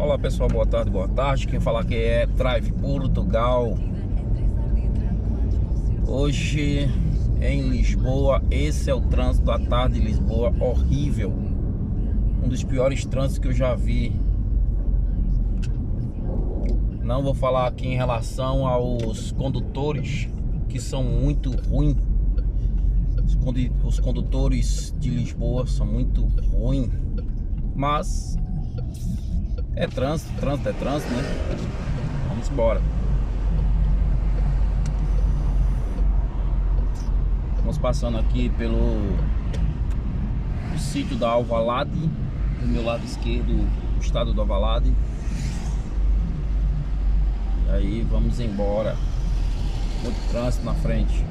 Olá pessoal, boa tarde, boa tarde. Quem fala aqui é Drive Portugal. Hoje em Lisboa, esse é o trânsito da tarde de Lisboa, horrível. Um dos piores trânsitos que eu já vi. Não vou falar aqui em relação aos condutores, que são muito ruins. Os condutores de Lisboa são muito ruins, mas é trânsito é trânsito, né? Vamos embora. Estamos passando aqui pelo sítio da Alvalade, do meu lado esquerdo, o estado do Alvalade. E aí vamos embora. Muito trânsito na frente.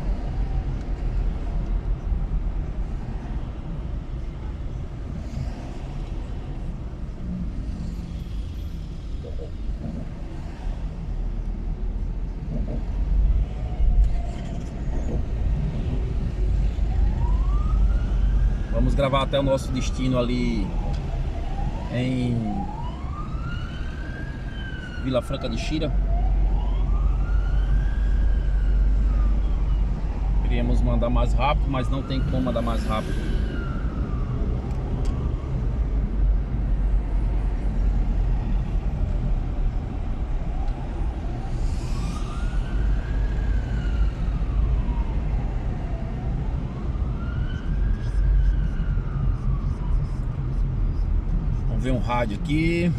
Vamos gravar até o nosso destino ali em Vila Franca de Xira. Queríamos mandar mais rápido, mas não tem como mandar mais rápido. Vamos ver um rádio aqui.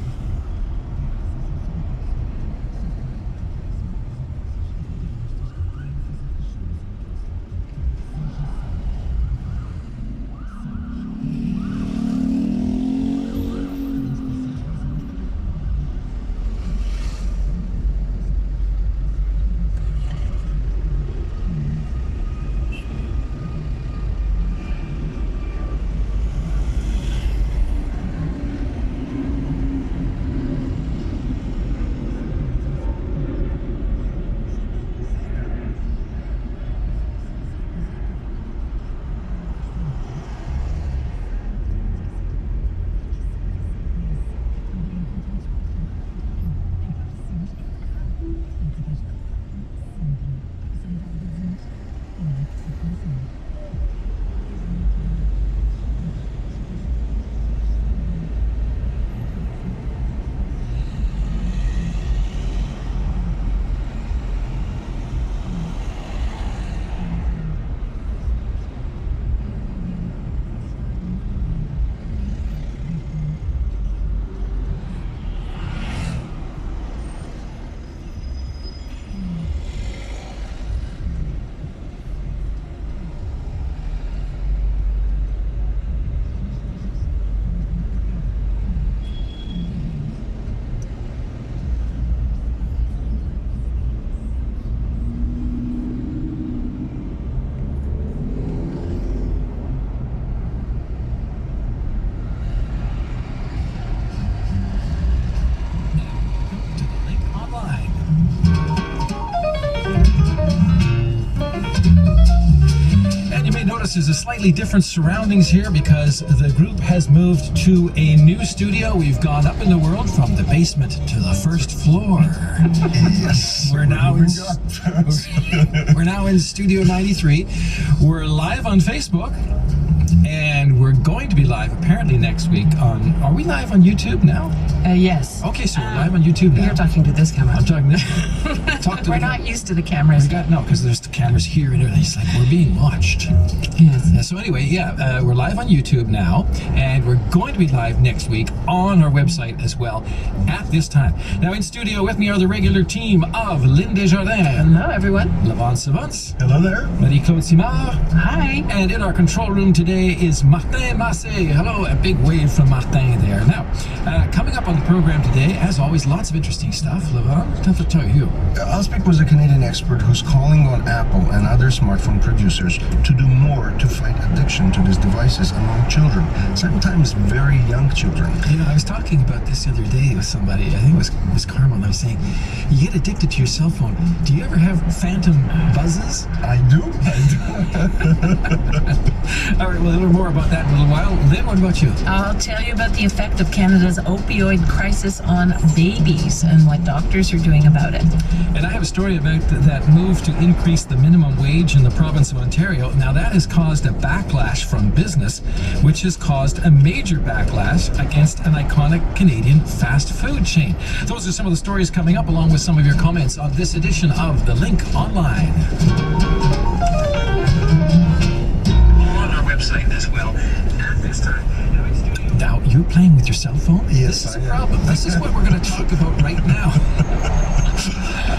There's a slightly different surroundings here because the group has moved to a new studio. We've gone up in the world from the basement to the first floor. Yes. We're now in Studio 93. We're live on Facebook. And we're going to be live apparently next week on... Are we live on YouTube now? Yes. Okay, so we're live on YouTube now. You're talking to this camera. I'm talking to... We're not used to the cameras. No, because there's the cameras here and everything. It's like we're being watched. Yes. So anyway, we're live on YouTube now, and we're going to be live next week on our website as well at this time. Now in studio with me are the regular team of Lynn Desjardins. Hello, everyone. Lavon Savants. Hello there. Marie-Claude Simard. Hi. And in our control room today is Martin Massé. Hello, a big wave from Martin there. Now, coming up on the program today, as always, lots of interesting stuff. Lavon, time to tell you. I'll speak with a Canadian expert who's calling on Apple and other smartphone producers to do more to fight addiction to these devices among children, sometimes very young children. You know, I was talking about this the other day with somebody, I think it was Carmel, and I was saying, you get addicted to your cell phone. Do you ever have phantom buzzes? I do. All right, well, little more about that in a little while. Lynn, what about you? I'll tell you about the effect of Canada's opioid crisis on babies and what doctors are doing about it. And I have a story about that move to increase the minimum wage in the province of Ontario. Now, that has caused a backlash from business, which has caused a major backlash against an iconic Canadian fast food chain. Those are some of the stories coming up, along with some of your comments on this edition of The Link Online. On our website as well at this time. Now, you're playing with your cell phone? Yes, This is a problem. This is what we're going to talk about right now.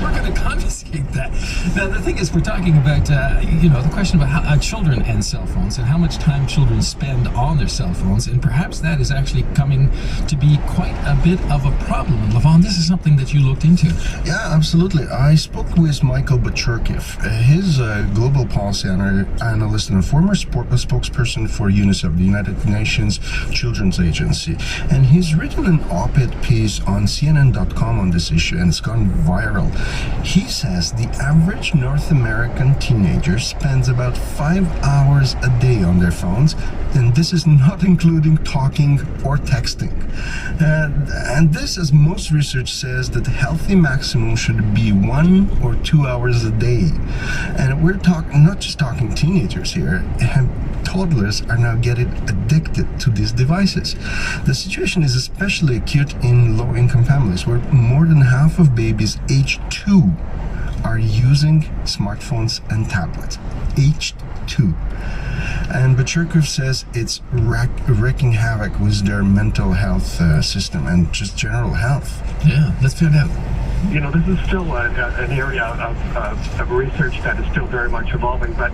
We're going to confiscate that. Now, the thing is, we're talking about, the question about how, children and cell phones and how much time children spend on their cell phones, and perhaps that is actually coming to be quite a bit of a problem. And Levon, this is something that you looked into. Yeah, absolutely. I spoke with Michael Bachurkieff. He's a global policy analyst and a former spokesperson for UNICEF, the United Nations Children's Agency. And he's written an op-ed piece on CNN.com on this issue, and it's gone viral. He says the average North American teenager spends about 5 hours a day on their phones, and this is not including talking or texting. And this, as most research says, that the healthy maximum should be 1 or 2 hours a day. And we're not just talking teenagers here. Toddlers are now getting addicted to these devices. The situation is especially acute in low-income families, where more than half of babies aged 2 are using smartphones and tablets. Aged 2. And Bachurkieff says it's wreaking havoc with their mental health system and just general health. Yeah, let's find out. You know, this is still an area of research that is still very much evolving. But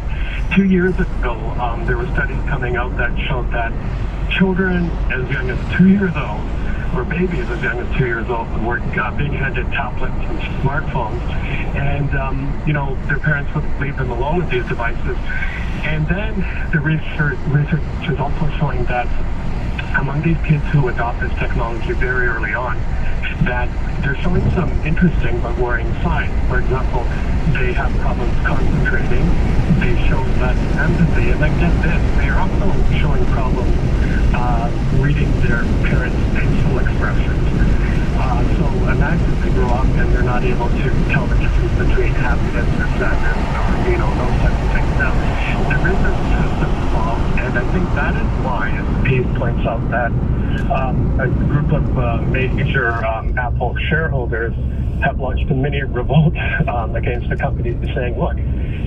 2 years ago, there were studies coming out that showed that children as young as 2 years old, or babies as young as 2 years old, were being handed tablets and smartphones, and their parents would leave them alone with these devices. And then the research is also showing that among these kids who adopt this technology very early on, that they're showing some interesting but worrying signs. For example, they have problems concentrating, they show less empathy, and then get this, they are also showing problems reading their parents' facial expressions. So imagine they grow up and they're not able to tell the difference between happiness or sadness or, those types of things. Now, there is a system involved, and I think that is why, as the piece points out, that a group of major Apple shareholders have launched a mini revolt against the company, saying, look,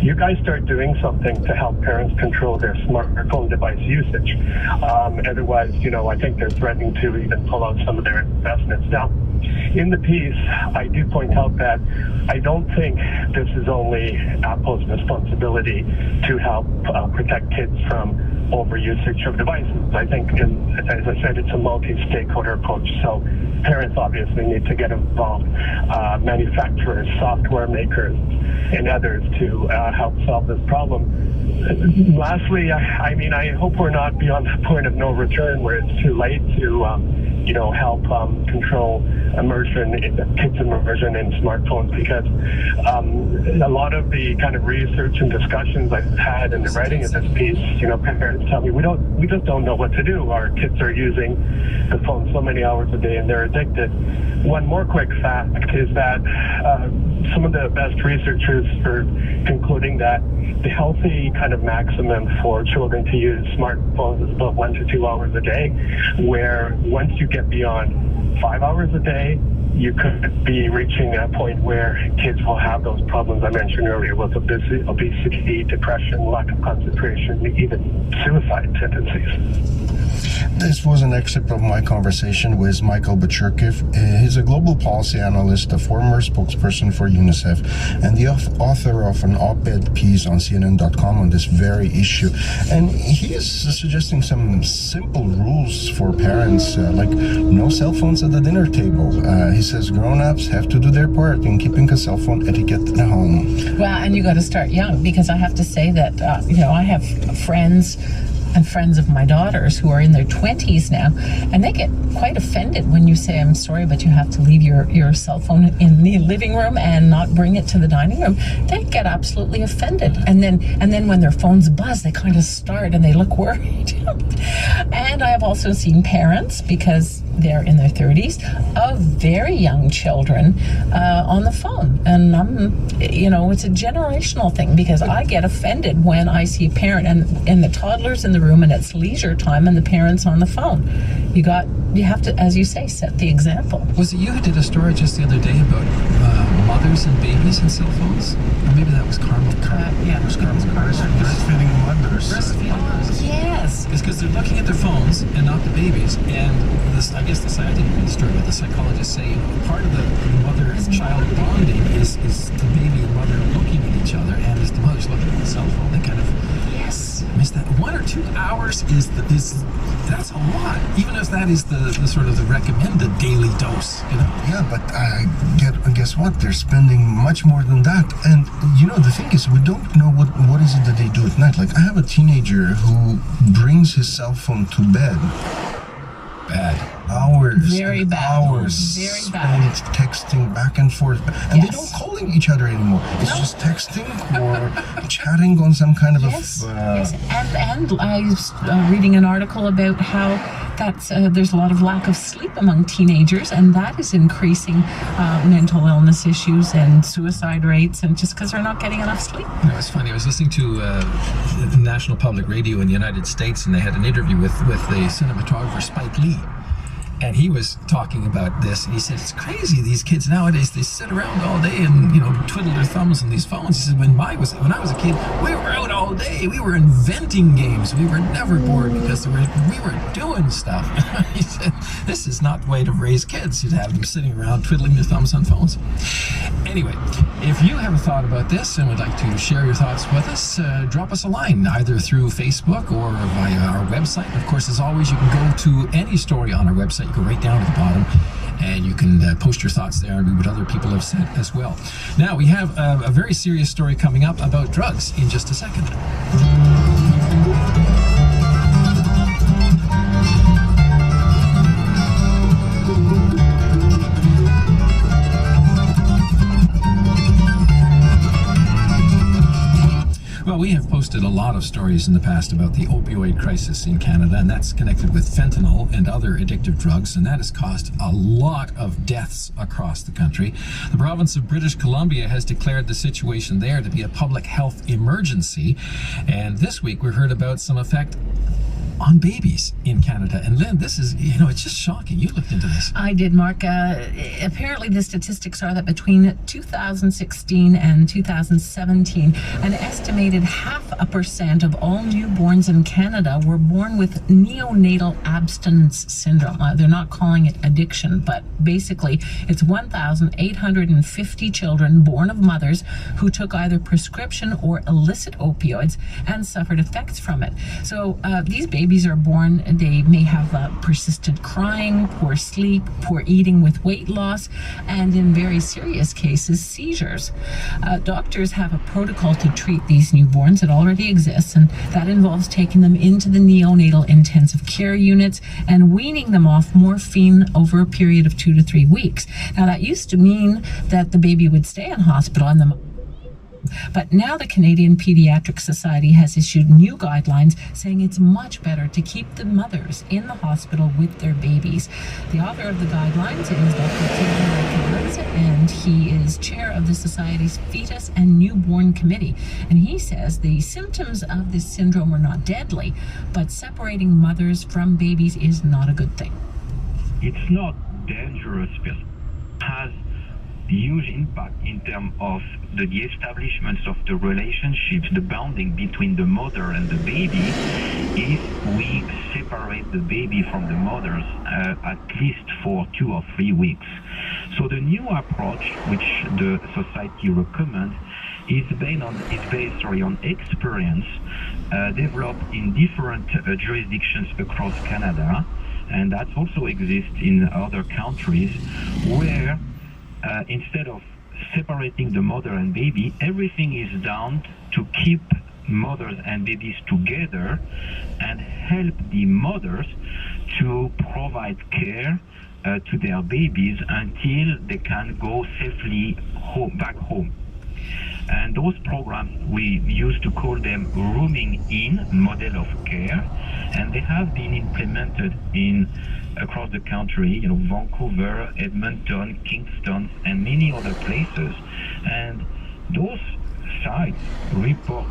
you guys start doing something to help parents control their smartphone device usage. Otherwise, I think they're threatening to even pull out some of their investments. Now, in the piece, I do point out that I don't think this is only Apple's responsibility to help protect kids from overusage of devices. I think, as I said, it's a multi-stakeholder approach. So parents obviously need to get involved, manufacturers, software makers, and others to help solve this problem. Lastly, I hope we're not beyond the point of no return where it's too late to help control kids' immersion in smartphones, because a lot of the kind of research and discussions I've had in the writing of this piece, parents tell me we just don't know what to do. Our kids are using the phone so many hours a day and they're addicted. One more quick fact is that some of the best researchers are concluding that the healthy kind of maximum for children to use smartphones is about 1 to 2 hours a day, where once you get beyond 5 hours a day, you could be reaching a point where kids will have those problems I mentioned earlier with obesity, depression, lack of concentration, even suicide tendencies. This was an excerpt of my conversation with Michael Bachurkieff. He's a global policy analyst, a former spokesperson for UNICEF, and the author of an op-ed piece on CNN.com on this very issue. And he is suggesting some simple rules for parents, like no cell phones at the dinner table. He says grown-ups have to do their part in keeping a cell phone etiquette at home. Well, and you got to start young, because I have to say that, I have friends and friends of my daughters who are in their 20s now, and they get quite offended when you say, I'm sorry, but you have to leave your cell phone in the living room and not bring it to the dining room. They get absolutely offended. And then when their phones buzz, they kind of start and they look worried. And I have also seen parents, because they're in their 30s, of very young children on the phone. And it's a generational thing, because I get offended when I see a parent and the toddler's in the room and it's leisure time and the parent's on the phone. You have to, as you say, set the example. Was it you who did a story just the other day about mothers and babies and cell phones? Or maybe that was Carmel. Yeah, it was Carmel. Breastfeeding mothers. Yes. It's because they're looking at their phones and not the babies. And I guess I didn't read the story, but the psychologists say part of the mother-child bonding is the baby and mother looking at each other, and as the mother's looking at the cell phone, they kind of miss that. 1 or 2 hours is that's a lot, even if that is the sort of the recommended daily dose, Yeah, but guess what? They're spending much more than that. And the thing is, we don't know what is it that they do at night. Like, I have a teenager who brings his cell phone to bed. Bad. Hours. Very bad. Hours. Very bad. Spent texting back and forth. And they don't call each other anymore. It's just texting or chatting on some kind of Yes. And I was reading an article about how there's a lot of lack of sleep among teenagers, and that is increasing mental illness issues and suicide rates, and just because they're not getting enough sleep. It's funny. I was listening to National Public Radio in the United States, and they had an interview with the cinematographer Spike Lee. And he was talking about this, and he said, it's crazy, these kids nowadays, they sit around all day and, twiddle their thumbs on these phones. He said, when I was a kid, we were out all day. We were inventing games. We were never bored because we were doing stuff. He said, this is not the way to raise kids. You'd have them sitting around twiddling their thumbs on phones. Anyway, if you have a thought about this and would like to share your thoughts with us, drop us a line, either through Facebook or via our website. And of course, as always, you can go to any story on our website. Go right down to the bottom, and you can post your thoughts there and read what other people have said as well. Now, we have a very serious story coming up about drugs in just a second. Well, we have posted a lot of stories in the past about the opioid crisis in Canada, and that's connected with fentanyl and other addictive drugs, and that has caused a lot of deaths across the country. The province of British Columbia has declared the situation there to be a public health emergency, and this week we heard about some effect on babies in Canada. And Lynn, this is, it's just shocking. You looked into this. I did, Mark. Apparently the statistics are that between 2016 and 2017, an estimated 0.5% of all newborns in Canada were born with neonatal abstinence syndrome. They're not calling it addiction, but basically it's 1,850 children born of mothers who took either prescription or illicit opioids and suffered effects from it. So these babies are born, they may have persistent crying, poor sleep, poor eating with weight loss, and in very serious cases, seizures. Doctors have a protocol to treat these newborns. It already exists, and that involves taking them into the neonatal intensive care units and weaning them off morphine over a period of 2 to 3 weeks. Now, that used to mean that the baby would stay in hospital and but now the Canadian Pediatric Society has issued new guidelines saying it's much better to keep the mothers in the hospital with their babies. The author of the guidelines is Dr. Taylor, and he is chair of the Society's Fetus and Newborn Committee. And he says the symptoms of this syndrome are not deadly, but separating mothers from babies is not a good thing. It's not dangerous, but has huge impact in terms of the establishment of the relationships, the bonding between the mother and the baby, if we separate the baby from the mothers at least for 2 or 3 weeks. So the new approach, which the society recommends, is based on experience developed in different jurisdictions across Canada, and that also exists in other countries, where instead of separating the mother and baby, everything is done to keep mothers and babies together and help the mothers to provide care to their babies until they can go safely back home. And those programs, we used to call them rooming in model of care, and they have been implemented across the country, Vancouver, Edmonton, Kingston, and many other places. And those sites report